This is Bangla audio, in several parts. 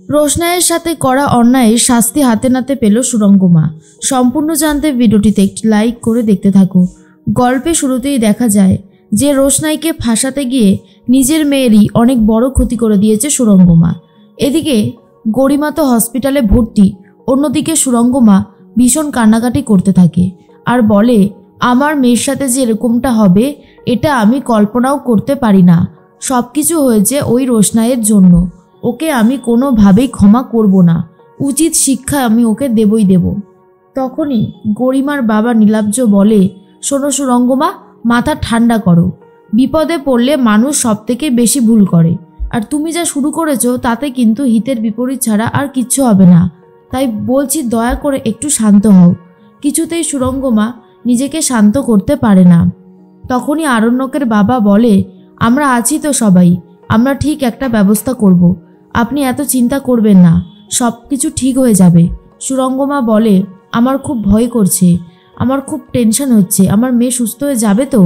রোশনাইয়ের সাথে করা অন্যায়ের শাস্তি হাতে নাতে পেল সুরঙ্গমা। সম্পূর্ণ জানতে ভিডিওটিতে একটি লাইক করে দেখতে থাকো। গল্পে শুরুতেই দেখা যায় যে রোশনাইকে ফাঁসাতে গিয়ে নিজের মেয়েরই অনেক বড় ক্ষতি করে দিয়েছে সুরঙ্গমা। এদিকে গরিমা তো হসপিটালে ভর্তি, অন্যদিকে সুরঙ্গমা ভীষণ কান্নাকাটি করতে থাকে আর বলে, আমার মেয়ের সাথে যে এরকমটা হবে এটা আমি কল্পনাও করতে পারি না। সব কিছু হয়েছে ওই রোশনাইয়ের জন্য। ওকে আমি কোনোভাবেই ক্ষমা করব না, উচিত শিক্ষা আমি ওকে দেবই দেব। তখনই গরিমার বাবা নীলাব্জ বলে, শোনো সুরঙ্গমা, মাথা ঠান্ডা করো। বিপদে পড়লে মানুষ সব থেকে বেশি ভুল করে, আর তুমি যা শুরু করেছো তাতে কিন্তু হিতের বিপরীত ছাড়া আর কিচ্ছু হবে না। তাই বলছি দয়া করে একটু শান্ত হও। কিছুতেই সুরঙ্গমা নিজেকে শান্ত করতে পারে না। তখনই আরণ্যকের বাবা বলে, আমরা আছি তো সবাই, আমরা ঠিক একটা ব্যবস্থা করব, আপনি এত চিন্তা করবেন না, সব কিছু ঠিক হয়ে যাবে। সুরঙ্গমা বলে, আমার খুব ভয় করছে, আমার খুব টেনশন হচ্ছে, আমার মেয়ে সুস্থ হয়ে যাবে তো?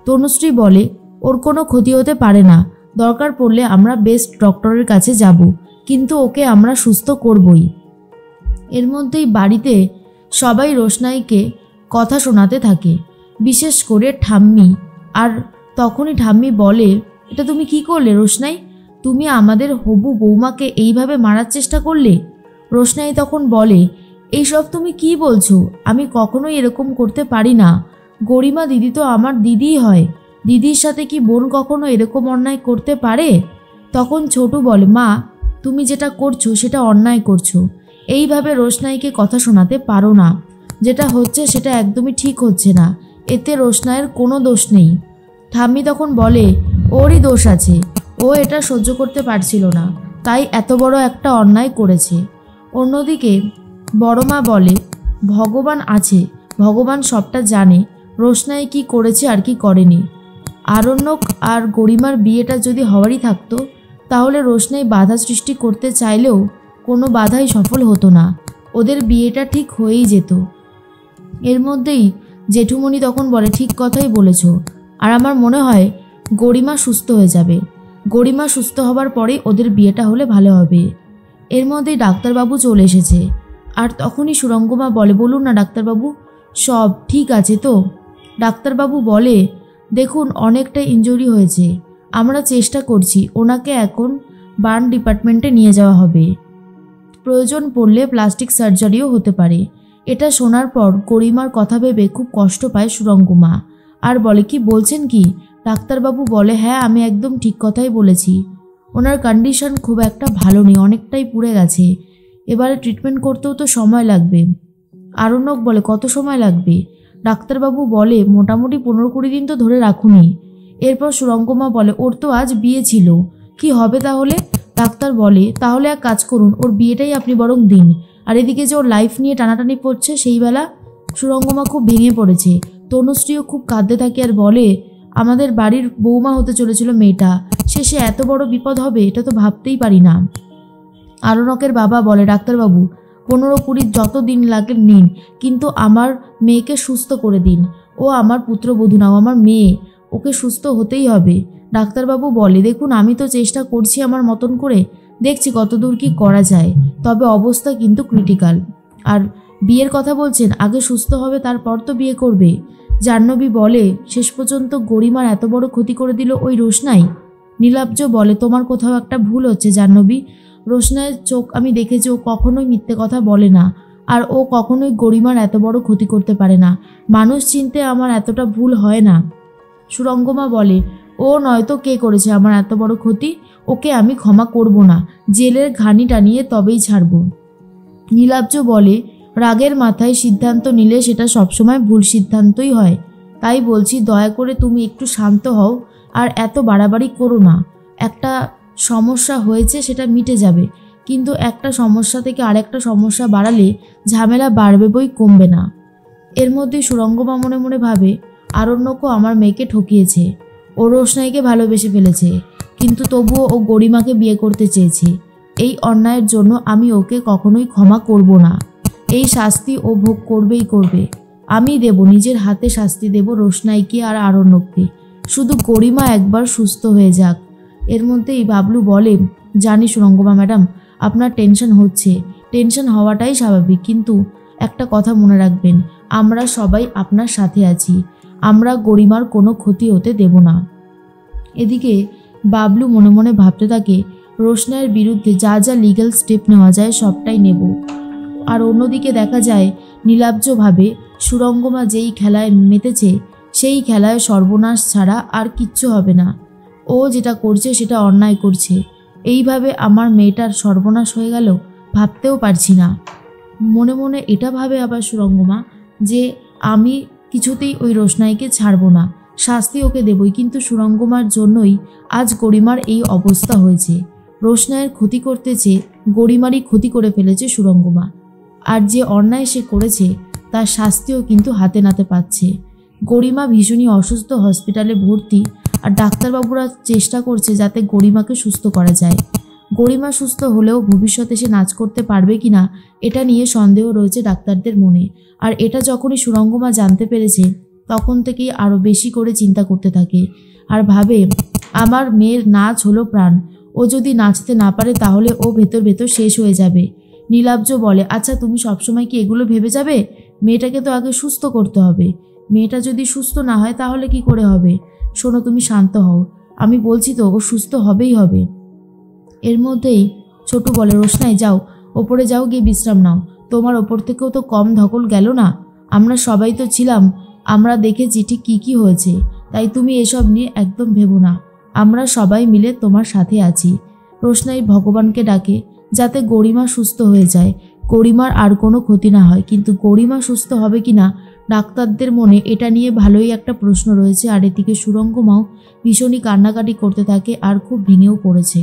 তনুশ্রী বলে, ওর কোনো ক্ষতি হতে পারে না, দরকার পড়লে আমরা বেস্ট ডক্টরের কাছে যাব, কিন্তু ওকে আমরা সুস্থ করবই। এর মধ্যেই বাড়িতে সবাই রোশনাইকে কথা শোনাতে থাকে, বিশেষ করে ঠাম্মি। আর তখনই ঠাম্মি বলে, এটা তুমি কি করলে রোশনাই? তুমি আমাদের হবু বৌমাকে এইভাবে মারার চেষ্টা করলে? রোশনাই তখন বলে, এইসব তুমি কি বলছো? আমি কখনোই এরকম করতে পারি না। গরিমা দিদি তো আমার দিদিই হয়, দিদির সাথে কি বোন কখনো এরকম অন্যায় করতে পারে? তখন ছোটু বলে, মা তুমি যেটা করছো সেটা অন্যায় করছো, এইভাবে রোশনাইকে কথা শোনাতে পারো না। যেটা হচ্ছে সেটা একদমই ঠিক হচ্ছে না, এতে রোশনাইয়ের কোনো দোষ নেই। ঠাম্মি তখন বলে, ওরই দোষ আছে, ও এটা সহ্য করতে পারছিল না, তাই এত বড় একটা অন্যায় করেছে। অন্যদিকে বড় মা বলে, ভগবান আছে, ভগবান সবটা জানে রোশনাই কি করেছে আর কি করেনি। আরণ্যক আর গরিমার বিয়েটা যদি হওয়ারই থাকতো তাহলে রোশনাই বাধা সৃষ্টি করতে চাইলেও কোনো বাধাই সফল হতো না, ওদের বিয়েটা ঠিক হয়েই যেত। এর মধ্যেই জেঠুমণি তখন বলে, ঠিক কথাই বলেছ, আর আমার মনে হয় গরিমা সুস্থ হয়ে যাবে, গরিমা সুস্থ হবার পরেই ওদের বিয়েটা হলে ভালো হবে। এর মধ্যেই ডাক্তারবাবু চলে এসেছে, আর তখনই সুরঙ্গমা বলে, বলুন না ডাক্তারবাবু, সব ঠিক আছে তো? ডাক্তারবাবু বলে, দেখুন অনেকটা ইনজুরি হয়েছে, আমরা চেষ্টা করছি, ওনাকে এখন বার্ন ডিপার্টমেন্টে নিয়ে যাওয়া হবে, প্রয়োজন পড়লে প্লাস্টিক সার্জারিও হতে পারে। এটা শোনার পর গরিমার কথা ভেবে খুব কষ্ট পায় সুরঙ্গমা, আর বলে, কি বলছেন কি? ডাক্তারবাবু বলে, হ্যাঁ আমি একদম ঠিক কথাই বলেছি, ওনার কন্ডিশন খুব একটা ভালো নেই, অনেকটাই পুড়ে গেছে, এবারে ট্রিটমেন্ট করতেও তো সময় লাগবে। আরণ্যক বলে, কত সময় লাগবে? ডাক্তারবাবু বলে, মোটামুটি 15-20 দিন তো ধরে রাখুনই। এরপর সুরঙ্গমা বলে, ওর তো আজ বিয়ে ছিল, কি হবে তাহলে? ডাক্তার বলে, তাহলে এক কাজ করুন, ওর বিয়েটাই আপনি বরং দিন, আর এদিকে যে ওর লাইফ নিয়ে টানাটানি পড়ছে সেই বেলা। সুরঙ্গমা খুব ভেঙে পড়েছে, তনুশ্রীও খুব কাঁদতে থাকে আর বলে, আমাদের বাড়ির বৌমা হতে চলেছিল মেয়েটা, শেষে এত বড় বিপদ হবে এটা তো ভাবতেই পারি না। আরণ্যকের বাবা বলে, ডাক্তারবাবু 15-20 যত দিন লাগে নিন, কিন্তু আমার মেয়েকে সুস্থ করে দিন, ও আমার পুত্রবধূ নাও, আমার মেয়ে, ওকে সুস্থ হতেই হবে। ডাক্তারবাবু বলে, দেখুন আমি তো চেষ্টা করছি আমার মতন করে, দেখছি কতদূর কি করা যায়, তবে অবস্থা কিন্তু ক্রিটিক্যাল। আর বিয়ের কথা বলছেন, আগে সুস্থ হবে তারপর তো বিয়ে করবে। জাহ্নবী বলে, শেষ পর্যন্ত গরিমার এত বড় ক্ষতি করে দিল ওই রোশনাই। নীলাব্জ বলে, তোমার কোথাও একটা ভুল হচ্ছে জাহ্নবী, রোশনাইয়ের চোখ আমি দেখেছি, ও কখনোই মিথ্যে কথা বলে না, আর ও কখনোই গরিমার এত বড় ক্ষতি করতে পারে না, মানুষ চিনতে আমার এতটা ভুল হয় না। সুরঙ্গমা বলে, ও নয়তো কে করেছে আমার এত বড় ক্ষতি, ওকে আমি ক্ষমা করব না, জেলের ঘানি টানিয়ে তবেই ছাড়ব। নীলাব্জ বলে, রাগের মাথায় সিদ্ধান্ত নিলে সেটা সবসময় ভুল সিদ্ধান্তই হয়, তাই বলছি দয়া করে তুমি একটু শান্ত হও, আর এত বাড়াবাড়ি করো না। একটা সমস্যা হয়েছে সেটা মিটে যাবে, কিন্তু একটা সমস্যা থেকে আরেকটা সমস্যা বাড়ালে ঝামেলা বাড়বে বই কমবে না। এর মধ্যেই সুরঙ্গমা মনে মনে ভাবে, আরণ্যকও আমার মেয়েকে ঠকিয়েছে, ও রোশনাইকে ভালোবেসে ফেলেছে, কিন্তু তবুও ও গরিমাকে বিয়ে করতে চেয়েছে। এই অন্যায়ের জন্য আমি ওকে কখনোই ক্ষমা করব না, এই শাস্তি ও ভোগ করবেই করবে, আমি দেব, নিজের হাতে শাস্তি দেব রোশনাইকে আর আরণ্যককে, শুধু গরিমা একবার সুস্থ হয়ে যাক। এর মধ্যেই বাবলু বলে, জানি সুরঙ্গমা ম্যাডাম, আপনার টেনশন হচ্ছে, টেনশন হওয়াটাই স্বাভাবিক, কিন্তু একটা কথা মনে রাখবেন, আমরা সবাই আপনার সাথে আছি, আমরা গরিমার কোনো ক্ষতি হতে দেব না। এদিকে বাবলু মনে মনে ভাবতে থাকে, রোশনাইয়ের বিরুদ্ধে যা যা লিগ্যাল স্টেপ নেওয়া যায় সবটাই নেব। আর অন্যদিকে দেখা যায় নীলাব্জ ভাবে সুরঙ্গমা যেই খেলায় মেতেছে সেই খেলায় সর্বনাশ ছাড়া আর কিচ্ছু হবে না। ও যেটা করছে সেটা অন্যায় করছে, এইভাবে আমার মেয়েটার সর্বনাশ হয়ে গেল ভাবতেও পারছি না। মনে মনে এটা ভাবে আবার সুরঙ্গমা যে আমি কিছুতেই ওই রোশনাইকে ছাড়বো না, শাস্তি ওকে দেবই, কিন্তু সুরঙ্গমার জন্যই আজ গরিমার এই অবস্থা হয়েছে। রোশনাইয়ের ক্ষতি করতে চেয়ে গরিমারই ক্ষতি করে ফেলেছে সুরঙ্গমা, আর যে অন্যায় সে করেছে তার শাস্তিও কিন্তু হাতে নাতে পাচ্ছে। গরিমা ভীষণই অসুস্থ, হসপিটালে ভর্তি, আর ডাক্তারবাবুরা চেষ্টা করছে যাতে গরিমাকে সুস্থ করা যায়। গরিমা সুস্থ হলেও ভবিষ্যতে সে নাচ করতে পারবে কিনা এটা নিয়ে সন্দেহ রয়েছে ডাক্তারদের মনে। আর এটা যখনই সুরঙ্গমা জানতে পেরেছে তখন থেকেই আরও বেশি করে চিন্তা করতে থাকে আর ভাবে, আমার মেয়ের নাচ হলো প্রাণ, ও যদি নাচতে না পারে তাহলে ও ভেতর ভেতর শেষ হয়ে যাবে। নীলাব্জ বলে, আচ্ছা তুমি সবসময় কি এগুলো ভেবে যাবে? মেয়েটাকে তো আগে সুস্থ করতে হবে, মেয়েটা যদি সুস্থ না হয় তাহলে কি করে হবে? শোনো, তুমি শান্ত হও, আমি বলছি তো ও সুস্থ হবেই হবে। এর মধ্যেই ছোটু বলে, রোশনাই যাও, ওপরে যাও, গিয়ে বিশ্রাম নাও, তোমার ওপর থেকেও তো কম ধকল গেল না, আমরা সবাই তো ছিলাম, আমরা দেখেছি ঠিক কী কী হয়েছে, তাই তুমি এসব নিয়ে একদম ভেবো না, আমরা সবাই মিলে তোমার সাথে আছি। রোশনাই ভগবানকে ডাকে যাতে গরিমা সুস্থ হয়ে যায়, গরিমার আর কোনো ক্ষতি না হয়, কিন্তু গরিমা সুস্থ হবে কিনা ডাক্তারদের মনে এটা নিয়ে ভালোই একটা প্রশ্ন রয়েছে। আর এদিকে সুরঙ্গমাও ভীষণই কান্নাকাটি করতে থাকে আর খুব ভেঙেও পড়েছে।